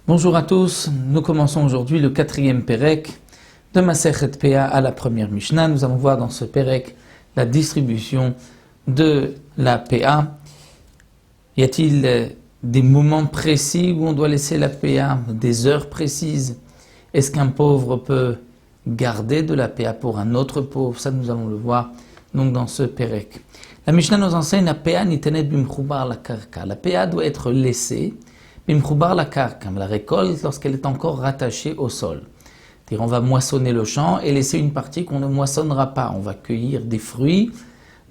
Bonjour à tous, nous commençons aujourd'hui le 4e Pérec de Masechet Péa à la première Mishnah. Nous allons voir dans ce Pérec la distribution de la Péa. Y a-t-il des moments précis où on doit laisser la Péa, des heures précises? Est-ce qu'un pauvre peut garder de la Péa pour un autre pauvre? Ça, nous allons le voir donc dans ce Pérec. La Mishnah nous enseigne la Péa nitenet bimchoubar la karka. La Péa doit être laissée bimchoubar la karka, la récolte lorsqu'elle est encore rattachée au sol. C'est-à-dire on va moissonner le champ et laisser une partie qu'on ne moissonnera pas. On va cueillir des fruits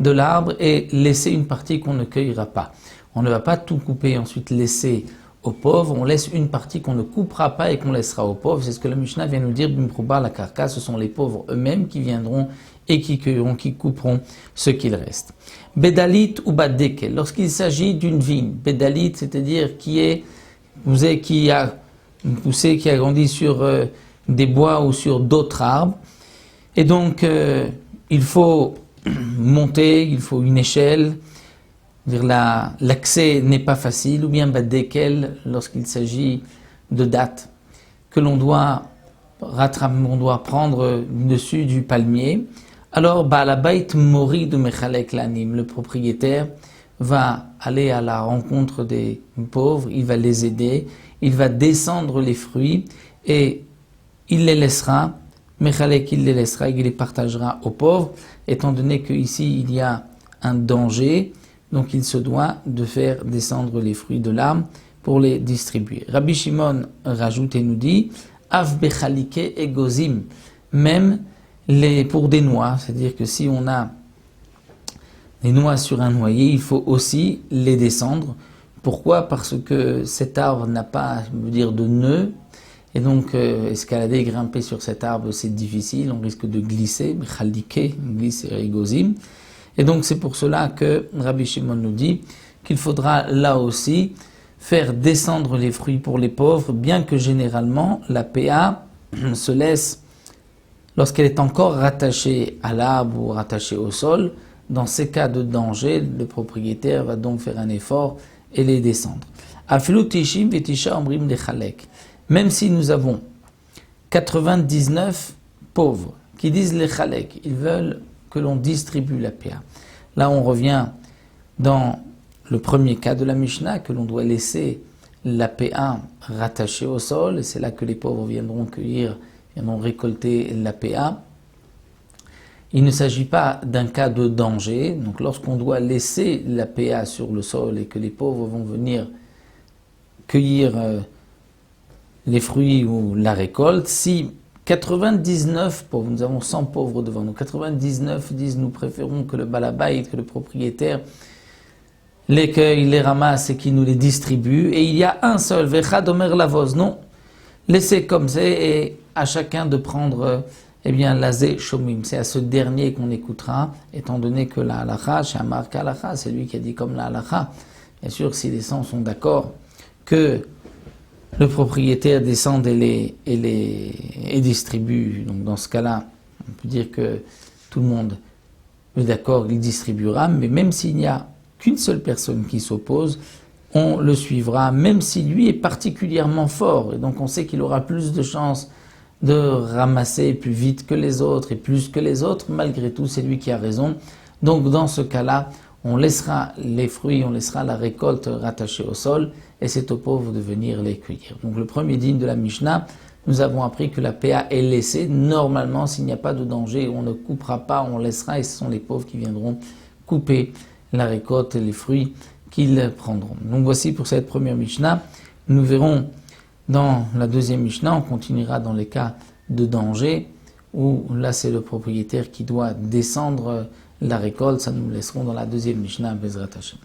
de l'arbre et laisser une partie qu'on ne cueillera pas. On ne va pas tout couper et ensuite laisser aux pauvres. On laisse une partie qu'on ne coupera pas et qu'on laissera aux pauvres. C'est ce que la Mishnah vient nous dire. Bimchoubar la karka, ce sont les pauvres eux-mêmes qui viendront et qui cueilleront, qui couperont ce qu'il reste. Bédalit ou badekel, lorsqu'il s'agit d'une vigne. Bédalit, c'est-à-dire qui a poussé, qui a grandi sur des bois ou sur d'autres arbres. Et donc, il faut monter, il faut une échelle. L'accès n'est pas facile. Ou bien badekel, lorsqu'il s'agit de dattes que l'on doit prendre dessus du palmier. Alors, Baalabait mori de mechalek l'anim, le propriétaire va aller à la rencontre des pauvres, il va les aider, il va descendre les fruits et il les laissera, mechalek il les laissera, il les partagera aux pauvres, étant donné qu'ici il y a un danger, donc il se doit de faire descendre les fruits de l'arbre pour les distribuer. Rabbi Shimon rajoute et nous dit, Av bechalike egozim, même pour des noix, c'est-à-dire que si on a des noix sur un noyer, il faut aussi les descendre. Pourquoi? Parce que cet arbre n'a pas, de nœud, et donc escalader, grimper sur cet arbre, c'est difficile, on risque de glisser, glisser egozim. Et donc c'est pour cela que Rabbi Shimon nous dit qu'il faudra là aussi faire descendre les fruits pour les pauvres, bien que généralement la Péa se laisse lorsqu'elle est encore rattachée à l'arbre ou rattachée au sol. Dans ces cas de danger, le propriétaire va donc faire un effort et les descendre. Même si nous avons 99 pauvres qui disent les chalek, ils veulent que l'on distribue la Péa. Là, on revient dans le premier cas de la Mishnah, que l'on doit laisser la Péa rattachée au sol, et c'est là que les pauvres viendront cueillir, viendront récolter la Péa. Il ne s'agit pas d'un cas de danger, donc lorsqu'on doit laisser la Péa sur le sol et que les pauvres vont venir cueillir les fruits ou la récolte, si 99 pauvres, nous avons 100 pauvres devant nous, 99 disent nous préférons que le balabait, que le propriétaire les cueille, les ramasse et qui nous les distribue, et il y a un seul, vechad omer lavos, non, laissez comme c'est et à chacun de prendre lazé shomim, c'est à ce dernier qu'on écoutera, étant donné que la halacha, chez Amar Kalacha, c'est lui qui a dit comme la halacha. Bien sûr, si les 100 sont d'accord que le propriétaire descende et distribue, donc dans ce cas-là, on peut dire que tout le monde est d'accord, il distribuera, mais même s'il n'y a qu'une seule personne qui s'oppose, on le suivra, même si lui est particulièrement fort, et donc on sait qu'il aura plus de chances de ramasser plus vite que les autres et plus que les autres, malgré tout c'est lui qui a raison. Donc dans ce cas-là, on laissera les fruits, on laissera la récolte rattachée au sol et c'est aux pauvres de venir les cueillir. Donc le premier digne de la Mishnah, nous avons appris que la Péa est laissée. Normalement, s'il n'y a pas de danger, on ne coupera pas, on laissera et ce sont les pauvres qui viendront couper la récolte et les fruits qu'ils prendront. Donc voici pour cette première Mishnah. Nous verrons dans la deuxième Mishnah, on continuera dans les cas de danger, où là c'est le propriétaire qui doit descendre la récolte. Ça nous laisserons dans la deuxième Mishnah, Bezrat Hashem.